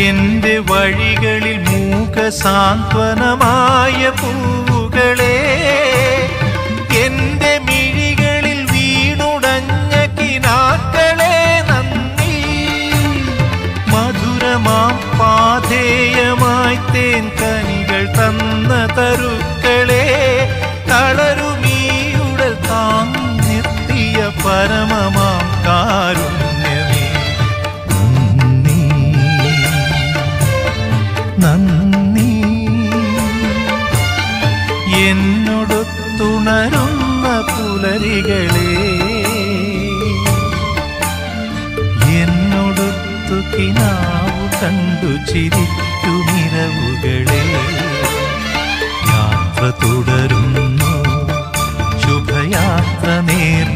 എന്റെ വഴികളിൽ മൂകസാന്ത്വനമായ പൂവുകളെ, എന്റെ മിഴികളിൽ വീണുടഞ്ഞ കിനാക്കളെ നന്ദി. മധുരമാം പാധേയമായി തേൻ കനികൾ തന്ന തരുക്കളെ, തളരുമീയുടൽ താങ്ങി നിർത്തിയ പരമമാം കാരുണ്യമേ നന്ദി, നന്ദി. എന്നോടൊത്തുണരുന്ന പുലരികളെ, എന്നോടൊത്തു കിനാവു കണ്ടു ചിരിക്കുമിരവുകളെ, യാത്ര തുടരുന്നു ശുഭയാത്ര നേർ